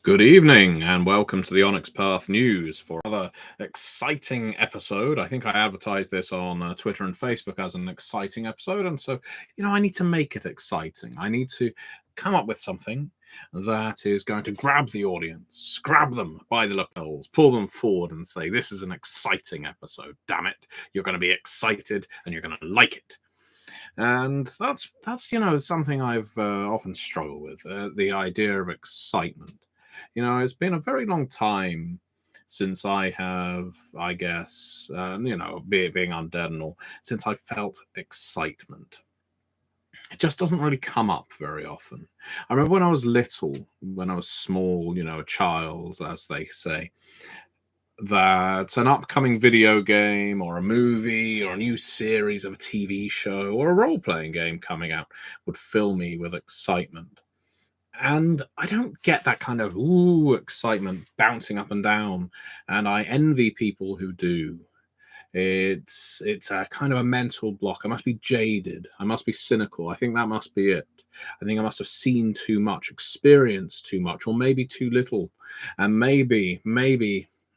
Good evening and welcome to the Onyx Path News for another exciting episode. I think I advertised this on Twitter and Facebook as an exciting episode, and so, I need to make it exciting. I need to come up with something that is going to grab the audience, grab them by the lapels, pull them forward and say, this is an exciting episode. Damn it, you're going to be excited and you're going to like it. And that's something I've often struggled with, the idea of excitement. It's been a very long time since I have, I guess, be it being undead and all, since I felt excitement. It just doesn't really come up very often. I remember when I was little, when I was small, a child, as they say, that an upcoming video game or a movie or a new series of a TV show or a role-playing game coming out would fill me with excitement. And I don't get that kind of excitement bouncing up and down, and I envy people who do. It's a kind of a mental block. I must be jaded. I must be cynical. I think that must be it. I think I must have seen too much, experienced too much, or maybe too little. And maybe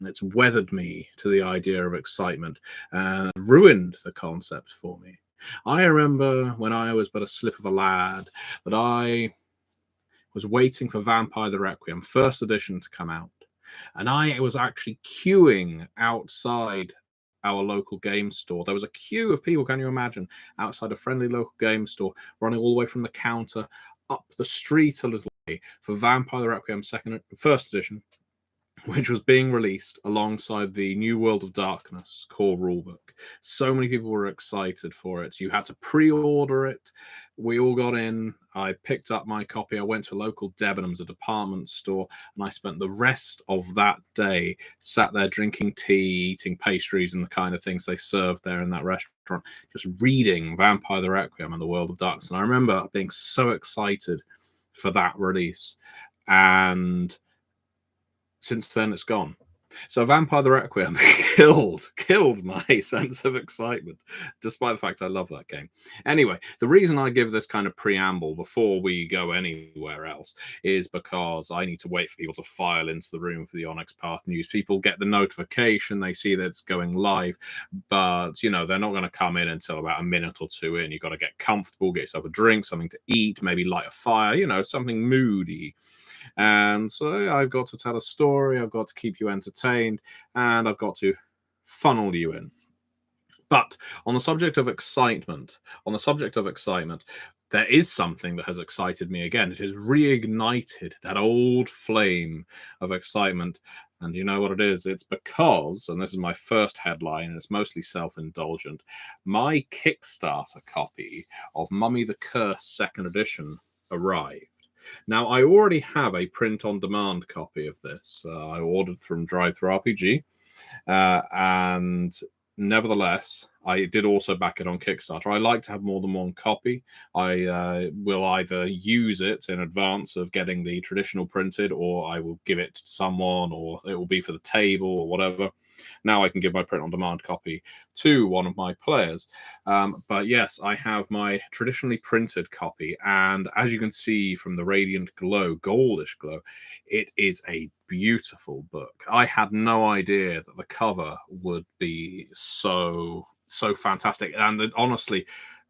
it's weathered me to the idea of excitement and ruined the concept for me. I remember when I was but a slip of a lad that I was waiting for Vampire the Requiem first edition to come out. And I was actually queuing outside our local game store. There was a queue of people, can you imagine, outside a friendly local game store, running all the way from the counter up the street a little way for Vampire the Requiem first edition, which was being released alongside the New World of Darkness core rulebook. So many people were excited for it. You had to pre-order it. We all got in. I picked up my copy. I went to local Debenhams, a department store, and I spent the rest of that day sat there drinking tea, eating pastries, and the kind of things they served there in that restaurant, just reading Vampire the Requiem and the World of Darkness. And I remember being so excited for that release. And since then, it's gone. So Vampire the Requiem killed my sense of excitement, despite the fact I love that game. Anyway, the reason I give this kind of preamble before we go anywhere else is because I need to wait for people to file into the room for the Onyx Path News. People get the notification, they see that it's going live, but, they're not going to come in until about a minute or two in. You've got to get comfortable, get yourself a drink, something to eat, maybe light a fire, something moody. And so I've got to tell a story, I've got to keep you entertained, and I've got to funnel you in. But on the subject of excitement, there is something that has excited me again. It has reignited that old flame of excitement. And you know what it is? It's because, and this is my first headline, and it's mostly self-indulgent, my Kickstarter copy of Mummy the Curse 2nd edition arrived. Now, I already have a print-on-demand copy of this. I ordered from Drive-Thru RPG, and nevertheless, I did also back it on Kickstarter. I like to have more than one copy. I will either use it in advance of getting the traditional printed, or I will give it to someone, or it will be for the table, or whatever. Now I can give my print-on-demand copy to one of my players. But yes, I have my traditionally printed copy, and as you can see from the radiant glow, goldish glow, it is a beautiful book. I had no idea that the cover would be so fantastic, and that, honestly,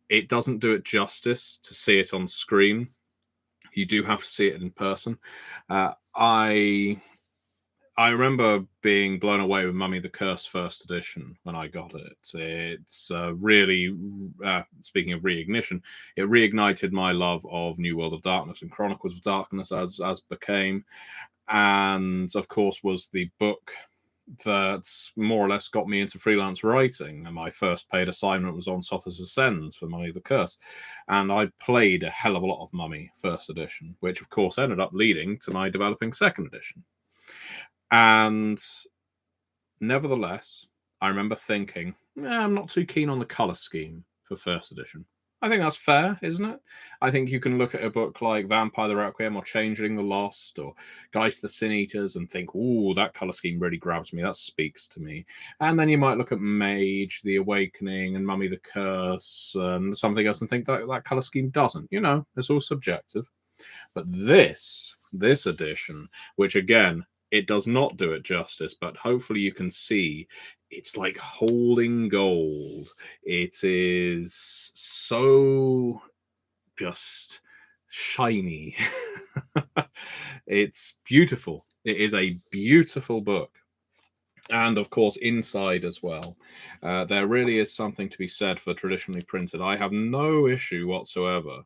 it doesn't do it justice to see it on screen. You do have to see it in person. I remember being blown away with Mummy the Curse first edition when I got it. It's really, speaking of reignition, it reignited my love of New World of Darkness and Chronicles of Darkness as became, and of course was the book that more or less got me into freelance writing. And my first paid assignment was on Sothis Ascends for Mummy the Curse. And I played a hell of a lot of Mummy first edition, which of course ended up leading to my developing second edition. And nevertheless, I remember thinking, I'm not too keen on the colour scheme for first edition. I think that's fair, isn't it? I think you can look at a book like Vampire the Requiem or Changeling the Lost or Geist the Sin Eaters and think, ooh, that colour scheme really grabs me, that speaks to me. And then you might look at Mage, The Awakening, and Mummy the Curse, and something else and think that colour scheme doesn't. It's all subjective. But this this edition, which again, it does not do it justice, but hopefully you can see it's like holding gold. It is so just shiny. It's beautiful. It is a beautiful book. And of course, inside as well, there really is something to be said for traditionally printed. I have no issue whatsoever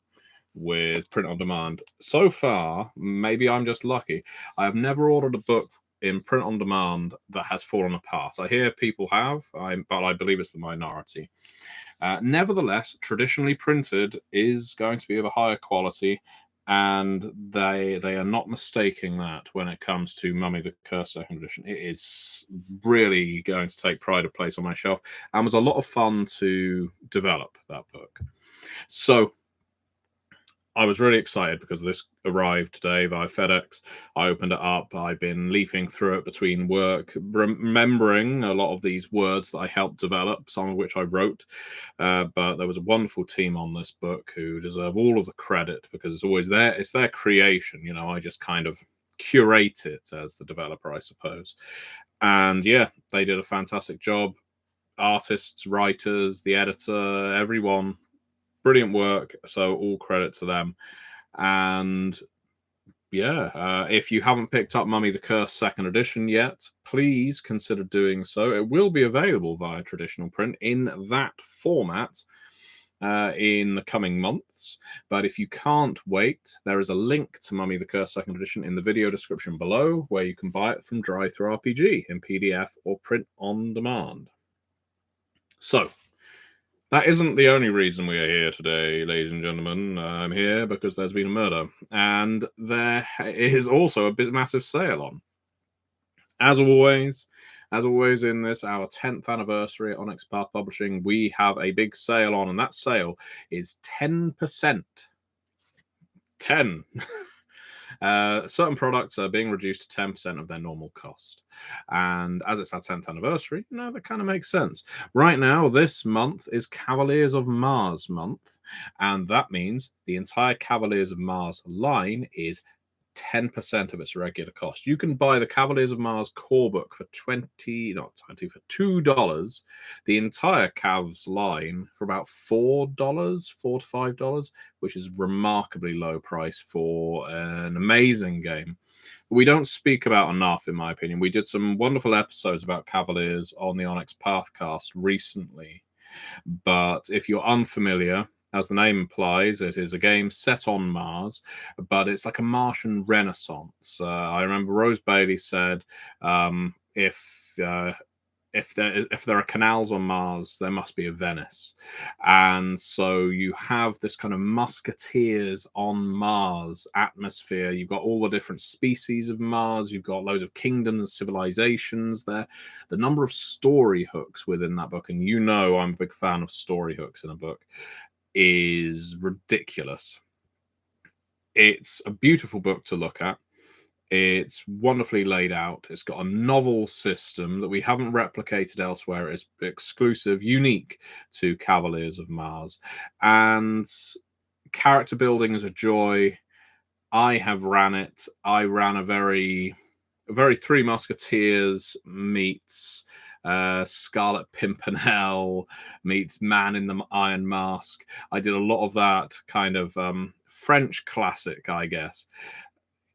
with print on demand. So far, maybe I'm just lucky, I have never ordered a book in print on demand that has fallen apart. I hear people have, but I believe it's the minority. Nevertheless, traditionally printed is going to be of a higher quality, and they are not mistaking that when it comes to Mummy the Curse Second Edition. It is really going to take pride of place on my shelf, and was a lot of fun to develop that book. So I was really excited because this arrived today via FedEx. I opened it up. I've been leafing through it between work, remembering a lot of these words that I helped develop, some of which I wrote. But there was a wonderful team on this book who deserve all of the credit because it's always there. It's their creation. You know, I just kind of curate it as the developer, I suppose. And yeah, they did a fantastic job. Artists, writers, the editor, everyone. Brilliant work, so all credit to them. And yeah, if you haven't picked up Mummy the Curse Second Edition yet, please consider doing so. It will be available via traditional print in that format in the coming months. But if you can't wait, there is a link to Mummy the Curse Second Edition in the video description below, where you can buy it from Drive-Thru RPG in PDF or print on demand. So, that isn't the only reason we are here today, ladies and gentlemen. I'm here because there's been a murder, and there is also a massive sale on. As always in this, our 10th anniversary at Onyx Path Publishing, we have a big sale on, and that sale is 10%. 10. Certain products are being reduced to 10% of their normal cost. And as it's our 10th anniversary, you know, that kind of makes sense. Right now, this month is Cavaliers of Mars month. And that means the entire Cavaliers of Mars line is 10% of its regular cost. You can buy the Cavaliers of Mars core book for for $2. The entire Cavs line for about $4, $4 to $5, which is remarkably low price for an amazing game. We don't speak about enough, in my opinion. We did some wonderful episodes about Cavaliers on the Onyx Pathcast recently. But if you're unfamiliar, as the name implies, it is a game set on Mars, but it's like a Martian renaissance. I remember Rose Bailey said, if there are canals on Mars, there must be a Venice. And so you have this kind of musketeers on Mars atmosphere. You've got all the different species of Mars. You've got loads of kingdoms and civilizations there. The number of story hooks within that book, and you know I'm a big fan of story hooks in a book, is ridiculous. It's a beautiful book to look at. It's wonderfully laid out. It's got a novel system that we haven't replicated elsewhere. It's exclusive, unique to Cavaliers of Mars. And character building is a joy. I have ran it. I ran a very Three Musketeers meets Scarlet Pimpernel meets Man in the Iron Mask. I did a lot of that kind of French classic, I guess,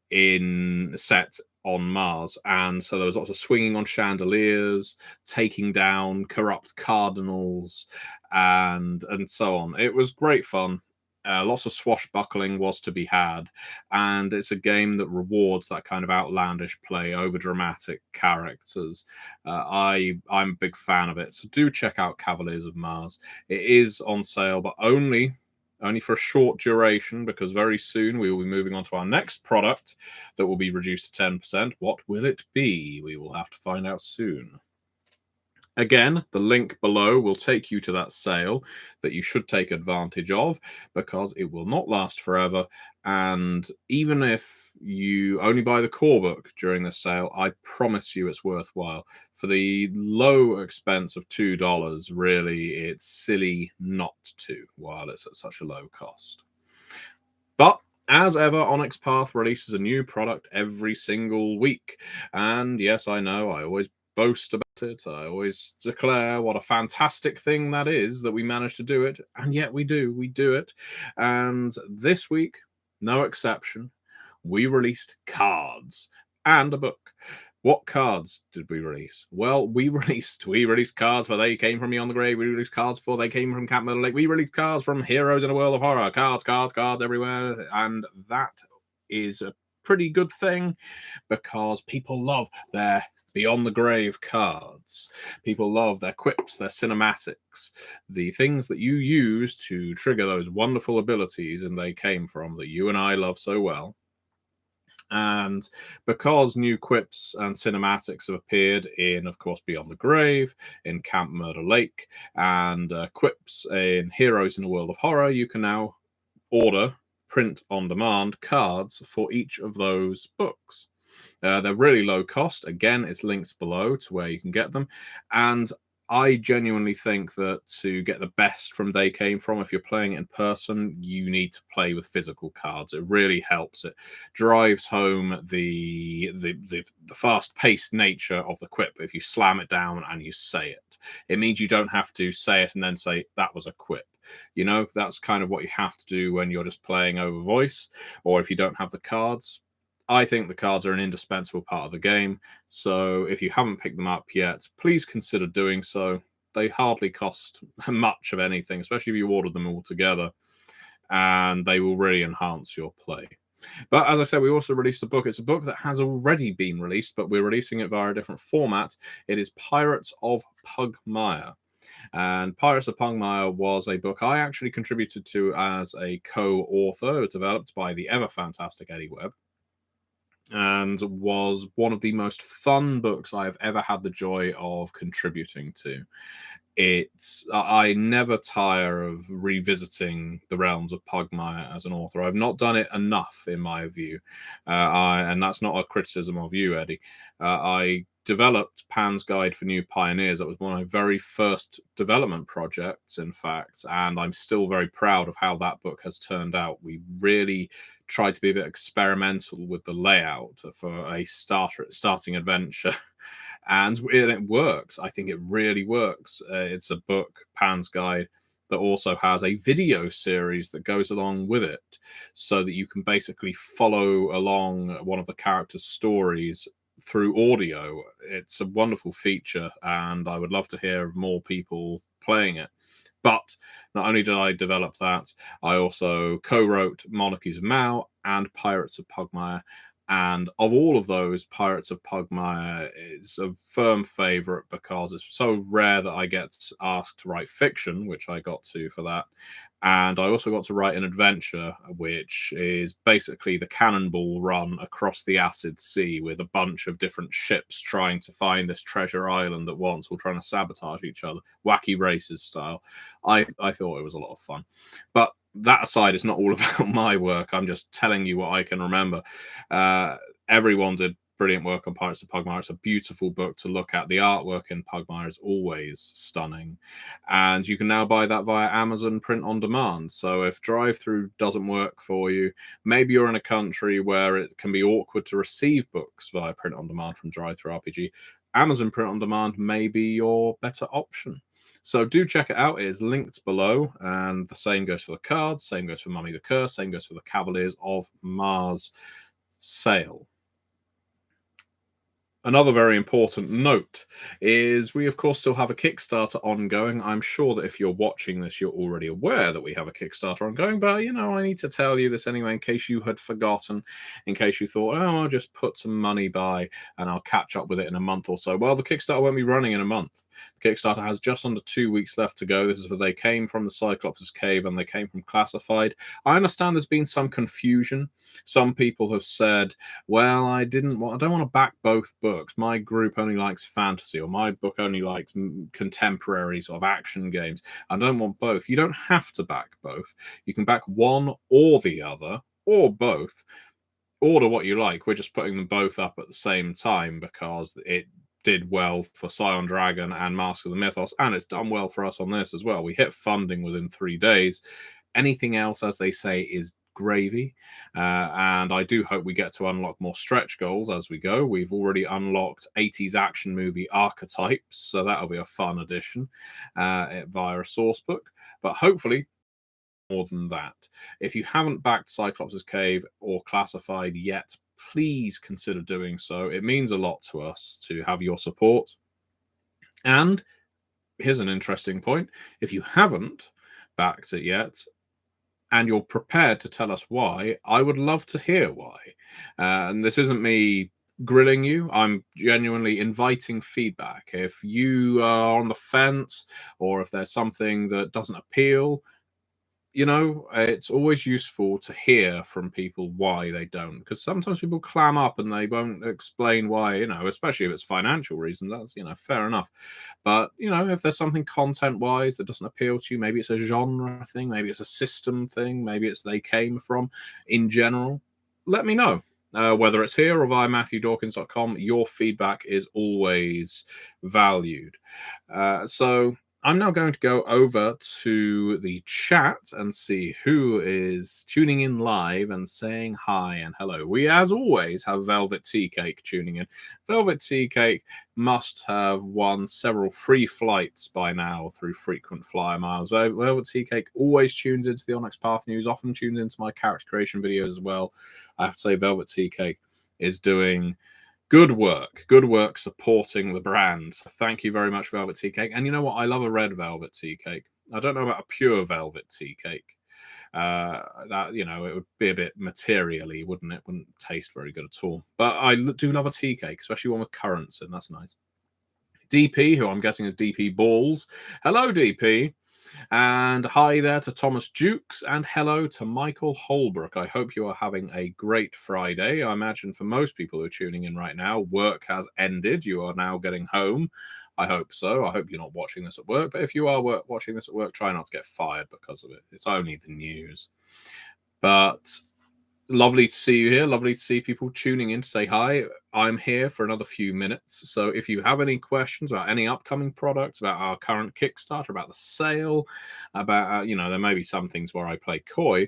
in set on Mars. And so there was lots of swinging on chandeliers, taking down corrupt cardinals, and so on. It was great fun. Lots of swashbuckling was to be had, and it's a game that rewards that kind of outlandish play, over dramatic characters. I'm a big fan of it, so do check out Cavaliers of Mars. It is on sale, but only for a short duration, because very soon we will be moving on to our next product that will be reduced to 10%. What will it be? We will have to find out soon. Again, the link below will take you to that sale that you should take advantage of, because it will not last forever. And even if you only buy the core book during this sale, I promise you it's worthwhile. For the low expense of $2, really, it's silly not to, while it's at such a low cost. But As ever, Onyx Path releases a new product every single week. And yes, I know, I always boast about it. I always declare what a fantastic thing that is that we managed to do it. And yet we do it. And this week, no exception, we released cards and a book. What cards did we release? Well, we released cards for They Came From Beyond the Grave. We released cards for They Came From Camp Myrtle Lake. We released cards from Heroes in a World of Horror. Cards everywhere. And that is a pretty good thing because people love their Beyond the Grave cards. People love their quips, their cinematics, the things that you use to trigger those wonderful abilities and They Came From that you and I love so well. And because new quips and cinematics have appeared in, of course, Beyond the Grave, in Camp Murder Lake, and quips in Heroes in a World of Horror, you can now order print on demand cards for each of those books. They're really low cost. Again, it's linked below to where you can get them. And I genuinely think that to get the best from They Came From, if you're playing it in person, you need to play with physical cards. It really helps. It drives home the fast-paced nature of the quip. If you slam it down and you say it, it means you don't have to say it and then say that was a quip. You know, that's kind of what you have to do when you're just playing over voice, or if you don't have the cards. I think the cards are an indispensable part of the game, so if you haven't picked them up yet, please consider doing so. They hardly cost much of anything, especially if you order them all together, and they will really enhance your play. But as I said, we also released a book. It's a book that has already been released, but we're releasing it via a different format. It is Pirates of Pugmire. And Pirates of Pugmire was a book I actually contributed to as a co-author, developed by the ever-fantastic Eddie Webb, and was one of the most fun books I have ever had the joy of contributing to. I never tire of revisiting the realms of Pugmire as an author. I've not done it enough, in my view, and that's not a criticism of you, Eddie. I developed Pan's Guide for New Pioneers. That was one of my very first development projects, in fact, and I'm still very proud of how that book has turned out. We really tried to be a bit experimental with the layout for a starting adventure. And it works. I think it really works. It's a book, Pan's Guide, that also has a video series that goes along with it, so that you can basically follow along one of the characters' stories through audio. It's a wonderful feature, and I would love to hear of more people playing it. But not only did I develop that, I also co-wrote Monarchies of Mao and Pirates of Pugmire. And of all of those, Pirates of Pugmire is a firm favorite because it's so rare that I get asked to write fiction, which I got to for that. And I also got to write an adventure, which is basically the cannonball run across the Acid Sea with a bunch of different ships trying to find this treasure island at once, or trying to sabotage each other, wacky races style. I thought it was a lot of fun. But that aside, it's not all about my work. I'm just telling you what I can remember. Everyone did brilliant work on Pirates of Pugmire. It's a beautiful book to look at. The artwork in Pugmire is always stunning. And you can now buy that via Amazon print on demand. So if drive-through doesn't work for you, maybe you're in a country where it can be awkward to receive books via print on demand from drive-through RPG, Amazon print on demand may be your better option. So do check it out. It is linked below, and the same goes for the cards, same goes for Mummy the Curse, same goes for the Cavaliers of Mars sale. Another very important note is we, of course, still have a Kickstarter ongoing. I'm sure that if you're watching this, you're already aware that we have a Kickstarter ongoing, but, you know, I need to tell you this anyway in case you had forgotten, in case you thought, oh, I'll just put some money by and I'll catch up with it in a month or so. Well, the Kickstarter won't be running in a month. The Kickstarter has just under 2 weeks left to go. This is where They Came From the Cyclops' Cave and They Came From Classified. I understand there's been some confusion. Some people have said, well, I don't want to back both books. My group only likes fantasy, or my book only likes contemporary sort of action games. I don't want both. You don't have to back both. You can back one or the other, or both. Order what you like. We're just putting them both up at the same time because it did well for Scion Dragon and Mask of the Mythos, and it's done well for us on this as well. We hit funding within 3 days. Anything else, as they say, is gravy. And I do hope we get to unlock more stretch goals as we go. We've already unlocked 80s action movie archetypes, so that'll be a fun addition via a source book. But hopefully, more than that. If you haven't backed Cyclops' Cave or Classified yet, please consider doing so. It means a lot to us to have your support. And here's an interesting point. If you haven't backed it yet, and you're prepared to tell us why, I would love to hear why. And this isn't me grilling you. I'm genuinely inviting feedback. If you are on the fence, or if there's something that doesn't appeal, it's always useful to hear from people why they don't, because sometimes people clam up and they won't explain why, especially if it's financial reasons. That's, fair enough. But, if there's something content wise that doesn't appeal to you, maybe it's a genre thing, maybe it's a system thing, maybe it's they came from in general, let me know. Whether it's here or via MatthewDawkins.com, your feedback is always valued. So I'm now going to go over to the chat and see who is tuning in live and saying hi and hello. We, as always, have Velvet Tea Cake tuning in. Velvet Tea Cake must have won several free flights by now through frequent flyer miles. Velvet Tea Cake always tunes into the Onyx Path News, often tunes into my character creation videos as well. I have to say, Velvet Tea Cake is doing good work supporting the brand. Thank you very much, Velvet Tea Cake. And you know what? I love a red velvet tea cake. I don't know about a pure velvet tea cake. That, it would be a bit materially, wouldn't it? Wouldn't taste very good at all. But I do love a tea cake, especially one with currants in. That's nice. DP, who I'm guessing is DP Balls. Hello, DP. And hi there to Thomas Jukes, and hello to Michael Holbrook. I hope you are having a great Friday. I imagine for most people who are tuning in right now, work has ended. You are now getting home. I hope so. I hope you're not watching this at work. But if you are watching this at work, try not to get fired because of it. It's only the news. But lovely to see you here. Lovely to see people tuning in to say hi. I'm here for another few minutes. So if you have any questions about any upcoming products, about our current Kickstarter, about the sale, about, there may be some things where I play coy,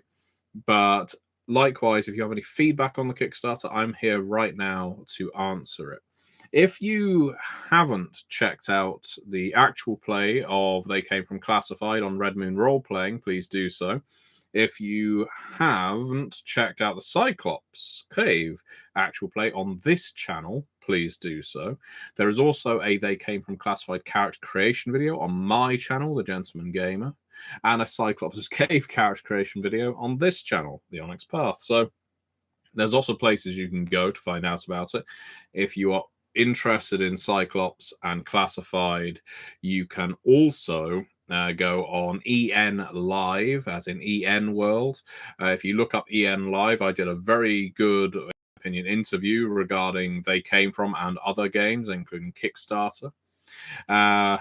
but likewise, if you have any feedback on the Kickstarter, I'm here right now to answer it. If you haven't checked out the actual play of They Came From Classified on Red Moon Role Playing, please do so. If you haven't checked out the Cyclops Cave actual play on this channel, please do so. There is also a They Came From Classified character creation video on my channel, The Gentleman Gamer, and a Cyclops Cave character creation video on this channel, The Onyx Path. So there's also places you can go to find out about it. If you are interested in Cyclops and Classified, you can also go on EN Live, as in EN World. If you look up EN Live, I did a very good opinion interview regarding They Came From and other games, including Kickstarter. I'm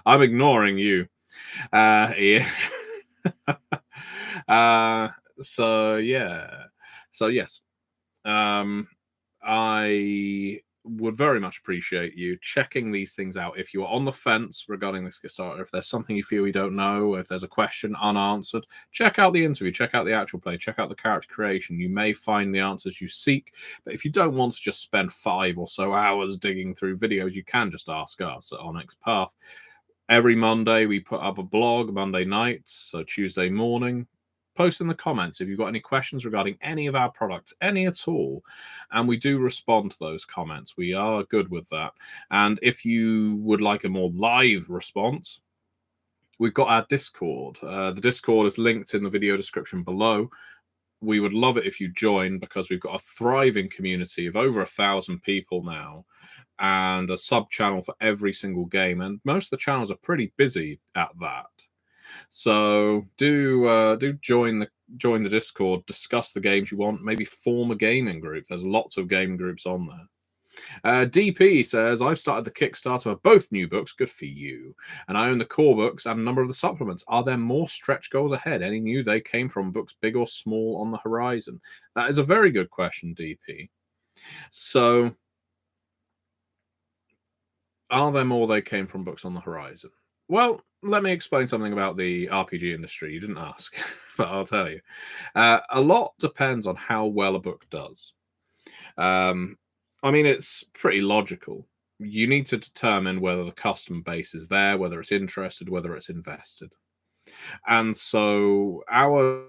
ignoring you. Yeah. So yes. I would very much appreciate you checking these things out. If you're on the fence regarding this Kickstarter, if there's something you feel you don't know, if there's a question unanswered, check out the interview, check out the actual play, check out the character creation. You may find the answers you seek, but if you don't want to just spend 5 or so hours digging through videos, you can just ask us at Onyx Path. Every Monday, we put up a blog, Monday nights, so Tuesday morning. Post in the comments if you've got any questions regarding any of our products, any at all. And we do respond to those comments. We are good with that. And if you would like a more live response, we've got our Discord. The Discord is linked in the video description below. We would love it if you join, because we've got a thriving community of over 1,000 people now, and a sub channel for every single game. And most of the channels are pretty busy at that. So do join the Discord, discuss the games you want, maybe form a gaming group. There's lots of gaming groups on there. DP says, I've started the Kickstarter of both new books. Good for you. And I own the core books and a number of the supplements. Are there more stretch goals ahead? Any new They Came From books, big or small, on the horizon? That is a very good question, DP. So, are there more They Came From books on the horizon? Well, let me explain something about the RPG industry. You didn't ask, but I'll tell you. A lot depends on how well a book does. Um, I mean, it's pretty logical. You need to determine whether the customer base is there, whether it's interested, whether it's invested. And so our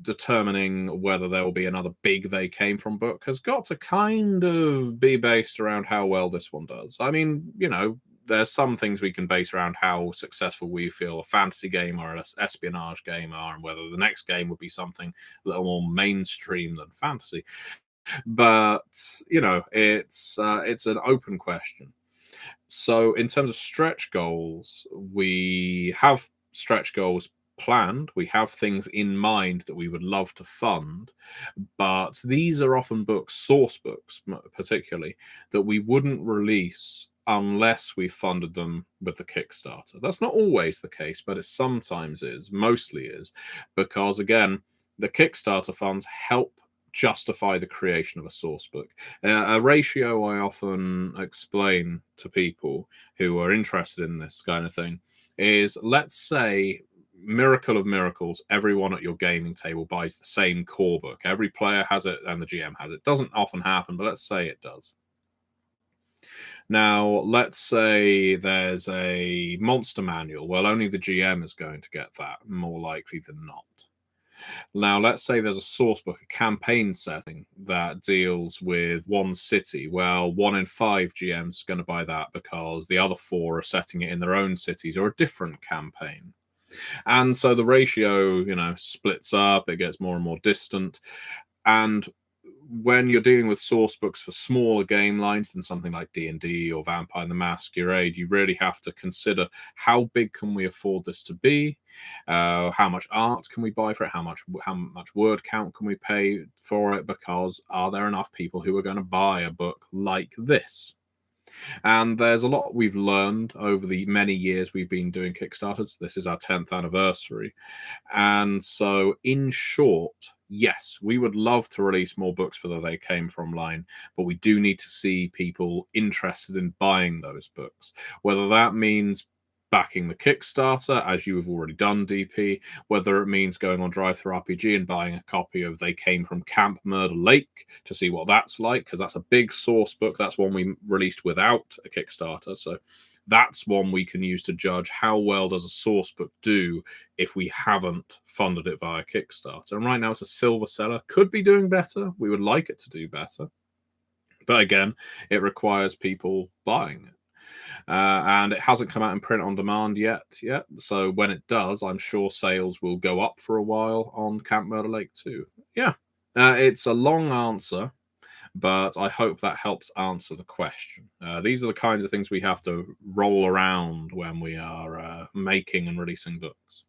determining whether there will be another big They Came From book has got to kind of be based around how well this one does. I mean, there's some things we can base around how successful we feel a fantasy game or an espionage game are, and whether the next game would be something a little more mainstream than fantasy. But it's an open question. So, in terms of stretch goals, we have stretch goals planned. We have things in mind that we would love to fund, but these are often books, source books, particularly, that we wouldn't release unless we funded them with the Kickstarter. That's not always the case, but it sometimes is, mostly is, because again, the Kickstarter funds help justify the creation of a source book. A ratio I often explain to people who are interested in this kind of thing is, let's say, miracle of miracles, everyone at your gaming table buys the same core book. Every player has it and the GM has it. Doesn't often happen, but let's say it does. Now, let's say there's a monster manual. Well, only the GM is going to get that, more likely than not. Now, let's say there's a source book, a campaign setting that deals with one city. Well, 1 in 5 GMs is going to buy that because the other 4 are setting it in their own cities or a different campaign. And so the ratio, splits up, it gets more and more distant. And when you're dealing with source books for smaller game lines than something like D&D or Vampire the Masquerade, you really have to consider, how big can we afford this to be? How much art can we buy for it? How much word count can we pay for it? Because are there enough people who are going to buy a book like this? And there's a lot we've learned over the many years we've been doing Kickstarters. This is our 10th anniversary. And so, in short, yes, we would love to release more books for the They Came From line, but we do need to see people interested in buying those books. Whether that means backing the Kickstarter, as you have already done, DP, whether it means going on Drive Through RPG and buying a copy of They Came From Camp Murder Lake to see what that's like, because that's a big source book. That's one we released without a Kickstarter. So that's one we can use to judge how well does a source book do if we haven't funded it via Kickstarter. And right now it's a silver seller. Could be doing better. We would like it to do better. But again, it requires people buying it. And it hasn't come out in print on demand yet. So when it does, I'm sure sales will go up for a while on Camp Murder Lake 2. Yeah. It's a long answer, but I hope that helps answer the question. These are the kinds of things we have to roll around when we are making and releasing books.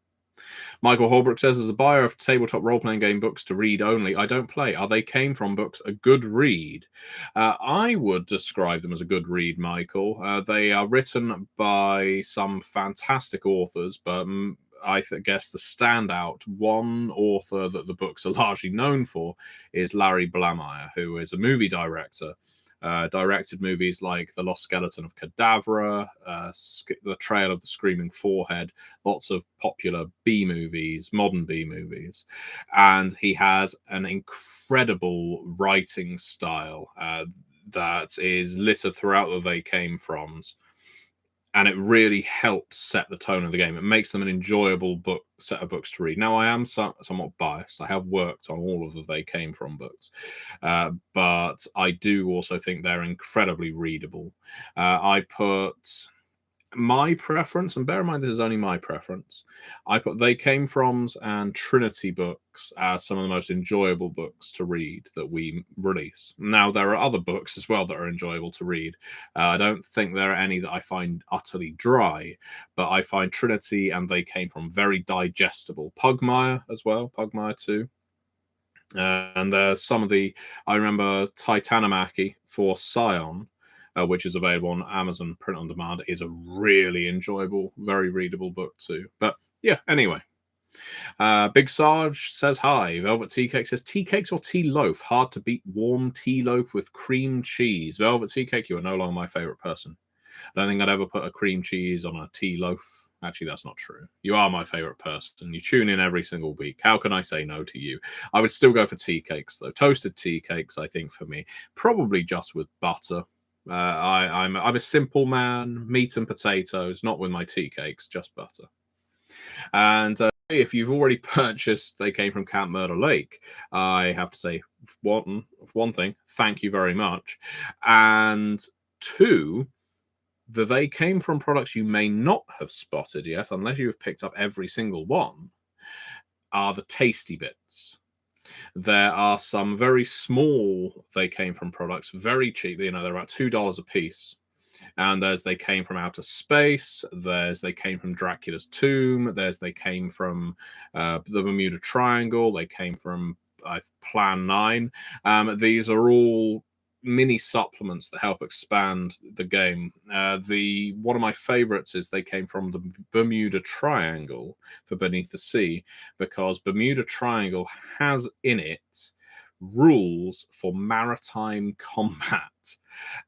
Michael Holbrook says, as a buyer of tabletop role-playing game books to read only, I don't play. Are They Came From books a good read? I would describe them as a good read, Michael. They are written by some fantastic authors, but I guess the standout one author that the books are largely known for is Larry Blameyer, who is a movie director. Directed movies like The Lost Skeleton of Cadavra, The Trail of the Screaming Forehead, lots of popular B movies, modern B movies. And he has an incredible writing style that is littered throughout the They Came Froms. And it really helps set the tone of the game. It makes them an enjoyable set of books to read. Now, I am somewhat biased. I have worked on all of the They Came From books, but I do also think they're incredibly readable. I put my preference, and bear in mind this is only my preference, I put They Came Froms and Trinity books as some of the most enjoyable books to read that we release. Now, there are other books as well that are enjoyable to read. I don't think there are any that I find utterly dry, but I find Trinity and They Came From very digestible. Pugmire as well, Pugmire 2. And some of I remember Titanomachy for Scion, which is available on Amazon print on demand, is a really enjoyable, very readable book too. But yeah, anyway. Big Sarge says hi. Velvet Tea Cake says, tea cakes or tea loaf? Hard to beat warm tea loaf with cream cheese. Velvet Tea Cake, you are no longer my favorite person. I don't think I'd ever put a cream cheese on a tea loaf. Actually, that's not true. You are my favorite person. You tune in every single week. How can I say no to you? I would still go for tea cakes, though. Toasted tea cakes, I think, for me, probably just with butter. I'm a simple man, meat and potatoes, not with my tea cakes, just butter. And if you've already purchased They Came from Camp Murder Lake, I have to say one thing, thank you very much. And two, they came from products you may not have spotted yet, unless you have picked up every single one, are the tasty bits. There are some very small They Came From products, very cheap. They're about $2 a piece. And there's They Came From Outer Space. There's They Came From Dracula's Tomb. There's They Came From the Bermuda Triangle. They came from Plan 9. These are all mini supplements that help expand the game. One of my favorites is They Came From the Bermuda Triangle for Beneath the Sea, because Bermuda Triangle has in it rules for maritime combat,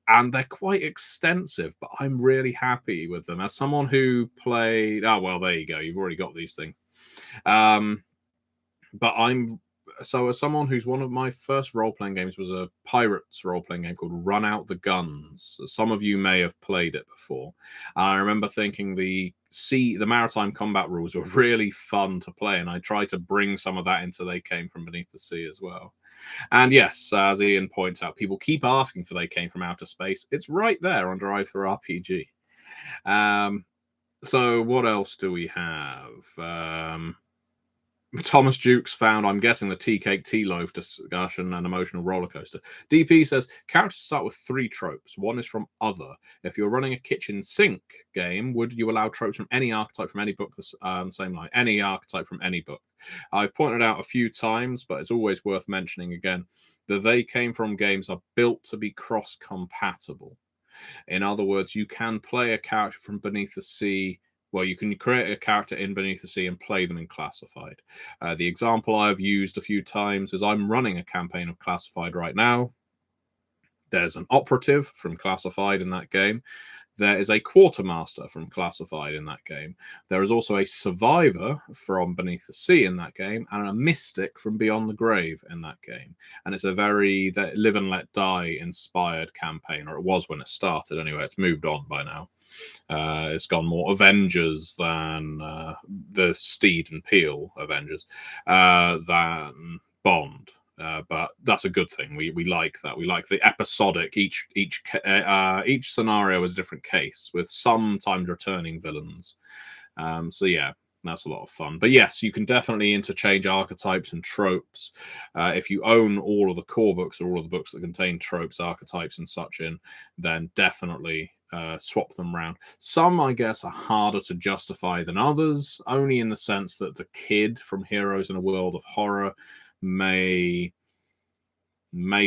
and they're quite extensive, but I'm really happy with them. As someone who played, there you go, you've already got these things. But as someone who's, one of my first role-playing games was a pirates role-playing game called Run Out the Guns. Some of you may have played it before. I remember thinking the maritime combat rules were really fun to play, and I tried to bring some of that into They Came From Beneath the Sea as well. And yes, as Ian points out, people keep asking for They Came From Outer Space. It's right there on Drive Through RPG. So what else do we have? Thomas Jukes found, I'm guessing, the tea cake, tea loaf discussion and emotional roller coaster. DP says, characters start with 3 tropes. One is from other. If you're running a kitchen sink game, would you allow tropes from any archetype from any book? Same line, any archetype from any book. I've pointed out a few times, but it's always worth mentioning again, that They Came From games are built to be cross-compatible. In other words, you can play a character from Beneath the Sea. Well, you can create a character in Beneath the Sea and play them in Classified. The example I've used a few times is I'm running a campaign of Classified right now. There's an operative from Classified in that game. There is a quartermaster from Classified in that game. There is also a survivor from Beneath the Sea in that game, and a mystic from Beyond the Grave in that game. And it's a very Live and Let Die inspired campaign, or it was when it started anyway. It's moved on by now. It's gone more Avengers than the Steed and Peel Avengers, than Bond. But that's a good thing. We like that. We like the episodic. Each scenario is a different case with sometimes returning villains. So yeah, that's a lot of fun. But yes, you can definitely interchange archetypes and tropes. If you own all of the core books or all of the books that contain tropes, archetypes, and such in, then definitely swap them around. Some, I guess, are harder to justify than others, only in the sense that the kid from Heroes in a World of Horror may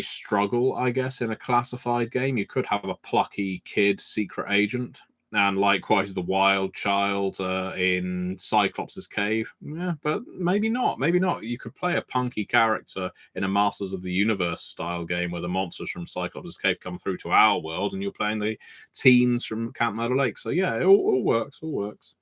struggle, I guess, in a Classified game. You could have a plucky kid secret agent, and likewise the wild child in Cyclops' cave. Yeah, but maybe not. Maybe not. You could play a punky character in a Masters of the Universe style game where the monsters from Cyclops' cave come through to our world, and you're playing the teens from Camp Murder Lake. So yeah, it all works. All works.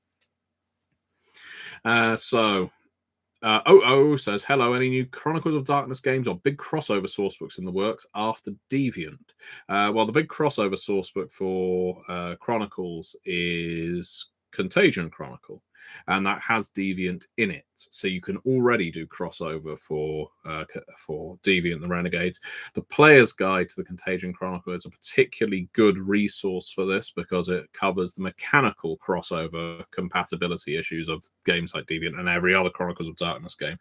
says, hello, any new Chronicles of Darkness games or big crossover sourcebooks in the works after Deviant? Well, the big crossover sourcebook for Chronicles is Contagion Chronicle, and that has Deviant in it. So you can already do crossover for Deviant the Renegades. The Player's Guide to the Contagion Chronicle is a particularly good resource for this because it covers the mechanical crossover compatibility issues of games like Deviant and every other Chronicles of Darkness game.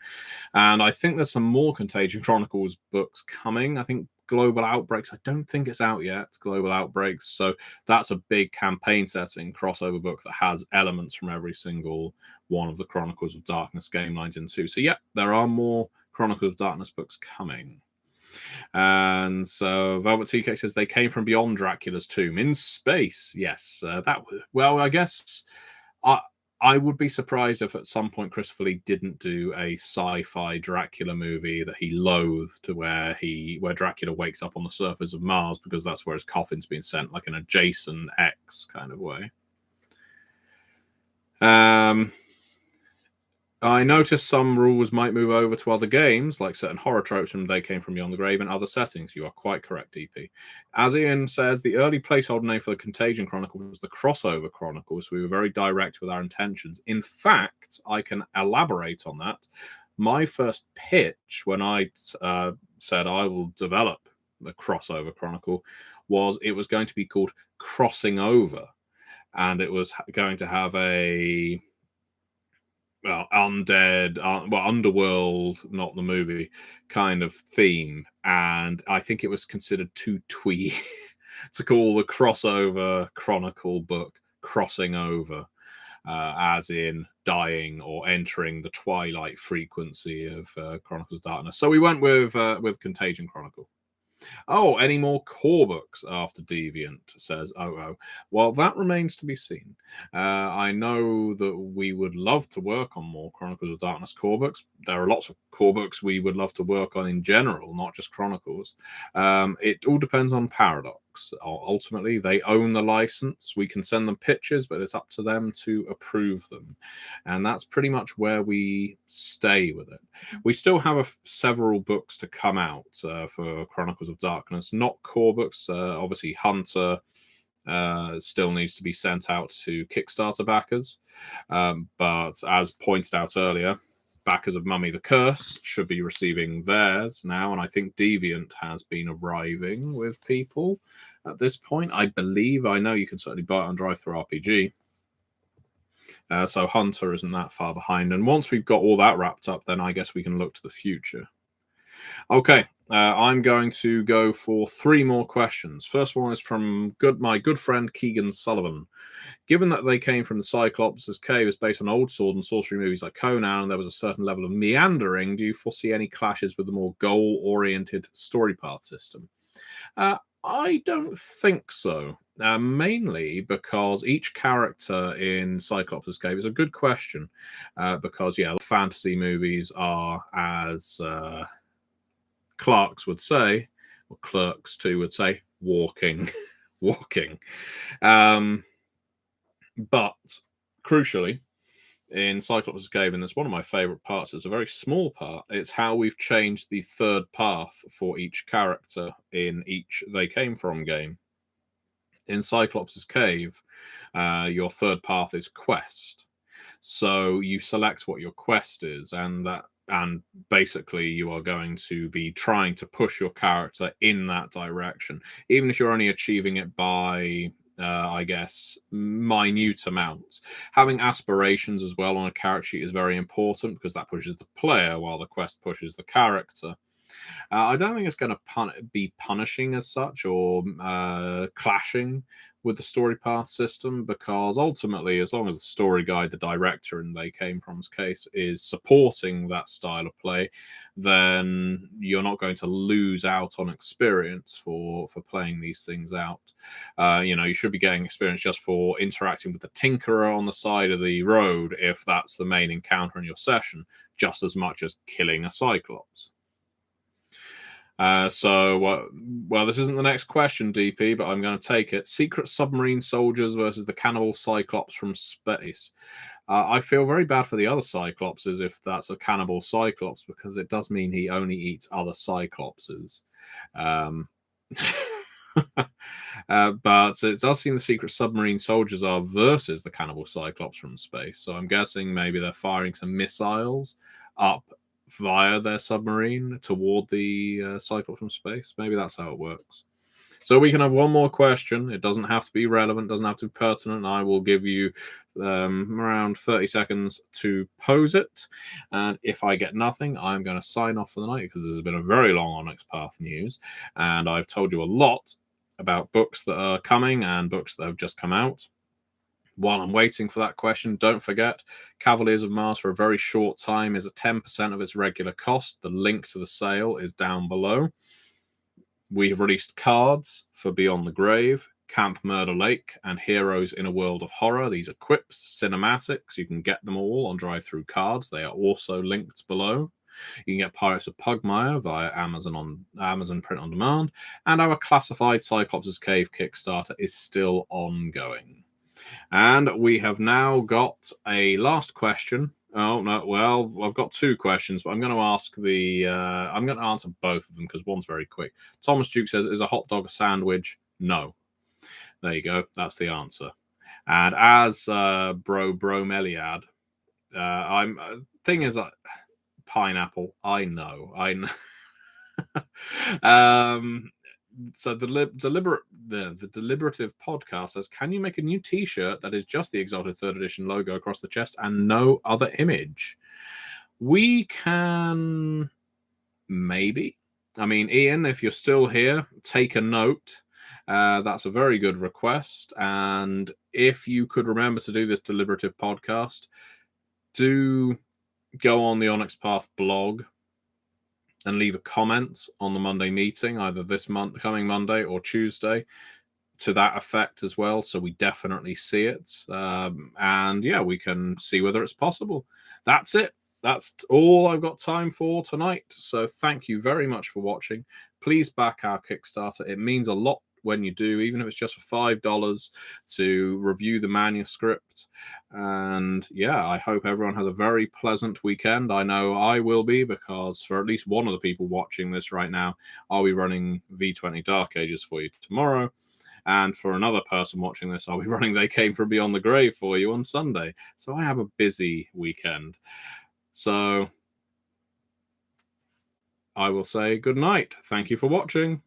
And I think there's some more Contagion Chronicles books coming. I think Global Outbreaks, I don't think it's out yet, Global Outbreaks. So that's a big campaign setting crossover book that has elements from every single one of the Chronicles of Darkness game lines into. So yeah, there are more Chronicles of Darkness books coming. And so Velvet TK says they came from beyond Dracula's tomb in space. Yes, I guess I would be surprised if at some point Christopher Lee didn't do a sci-fi Dracula movie that he loathed, where Dracula wakes up on the surface of Mars because that's where his coffin's been sent, like in a Jason X kind of way. I noticed some rules might move over to other games, like certain horror tropes from They Came From Beyond the Grave and other settings. You are quite correct, DP. As Ian says, the early placeholder name for the Contagion Chronicle was the Crossover Chronicles. So we were very direct with our intentions. In fact, I can elaborate on that. My first pitch, when I said I will develop the Crossover Chronicle, was it was going to be called Crossing Over. And it was going to have a undead, underworld, not the movie, kind of theme. And I think it was considered too twee to call the Crossover Chronicle book Crossing Over, as in dying or entering the twilight frequency of Chronicles of Darkness. So we went with Contagion Chronicle. Oh, any more core books after Deviant, says Oh. Well, that remains to be seen. I know that we would love to work on more Chronicles of Darkness core books. There are lots of core books we would love to work on in general, not just Chronicles. It all depends on Paradox. Ultimately, they own the license. We can send them pitches, but it's up to them to approve them. And that's pretty much where we stay with it. We still have several books to come out for Chronicles of Darkness, not core books. Obviously, Hunter still needs to be sent out to Kickstarter backers. But as pointed out earlier, backers of Mummy the Curse should be receiving theirs now. And I think Deviant has been arriving with people at this point. I believe, I know you can certainly buy it on Drive-Thru RPG. So Hunter isn't that far behind. And once we've got all that wrapped up, then I guess we can look to the future. Okay, I'm going to go for 3 more questions. First one is from my good friend Keegan Sullivan. Given that They Came From the Cyclops' Cave is based on old sword and sorcery movies like Conan, and there was a certain level of meandering, do you foresee any clashes with the more goal-oriented story path system? I don't think so. Mainly because each character in Cyclops' Cave is a good question. Because, fantasy movies are, as Clarks would say, or Clerks too would say, walking. But crucially, in Cyclops' Cave, and it's one of my favorite parts, it's a very small part, it's how we've changed the third path for each character in each They Came From game. In Cyclops' Cave, your third path is quest. So you select what your quest is, and basically you are going to be trying to push your character in that direction, even if you're only achieving it by I guess minute amounts. Having aspirations as well on a character sheet is very important, because that pushes the player while the quest pushes the character. I don't think it's going to be punishing as such, or clashing with the story path system, because ultimately, as long as the story guide, the director in They Came From's case, is supporting that style of play, then you're not going to lose out on experience for playing these things out. You should be getting experience just for interacting with the Tinkerer on the side of the road, if that's the main encounter in your session, just as much as killing a Cyclops. This isn't the next question, DP, but I'm going to take it. Secret submarine soldiers versus the cannibal Cyclops from space. I feel very bad for the other Cyclopses if that's a cannibal Cyclops, because it does mean he only eats other Cyclopses. But it does seem the secret submarine soldiers are versus the cannibal Cyclops from space. So I'm guessing maybe they're firing some missiles up via their submarine toward the Cyclops from space. Maybe that's how it works. So we can have one more question. It doesn't have to be relevant, doesn't have to be pertinent. I will give you around 30 seconds to pose it. And if I get nothing, I'm going to sign off for the night, because this has been a very long Onyx Path news. And I've told you a lot about books that are coming and books that have just come out. While I'm waiting for that question, don't forget, Cavaliers of Mars for a very short time is at 10% of its regular cost. The link to the sale is down below. We have released cards for Beyond the Grave, Camp Murder Lake, and Heroes in a World of Horror. These are quips, cinematics. You can get them all on Drive-Thru Cards. They are also linked below. You can get Pirates of Pugmire via Amazon Print on Demand, and our classified Cyclops' Cave Kickstarter is still ongoing. And we have now got a last question. Oh no! Well, I've got two questions, but I'm going to ask I'm going to answer both of them because one's very quick. Thomas Duke says, "Is a hot dog a sandwich?" No. There you go. That's the answer. And as Bromeliad, I'm thing is, pineapple. I know. So the deliberative podcast says, can you make a new T-shirt that is just the Exalted Third Edition logo across the chest and no other image? We can maybe. I mean, Ian, if you're still here, take a note. That's a very good request. And if you could remember to do this deliberative podcast, do go on the Onyx Path blog and leave a comment on the Monday meeting, either this month, coming Monday or Tuesday, to that effect as well. So we definitely see it. And yeah, we can see whether it's possible. That's it. That's all I've got time for tonight. So thank you very much for watching. Please back our Kickstarter. It means a lot when you do, even if it's just for $5 to review the manuscript. And yeah, I hope everyone has a very pleasant weekend. I know I will be, because for at least one of the people watching this right now, I'll be running V20 Dark Ages for you tomorrow. And for another person watching this, I'll be running They Came From Beyond the Grave for you on Sunday. So I have a busy weekend. So I will say good night. Thank you for watching.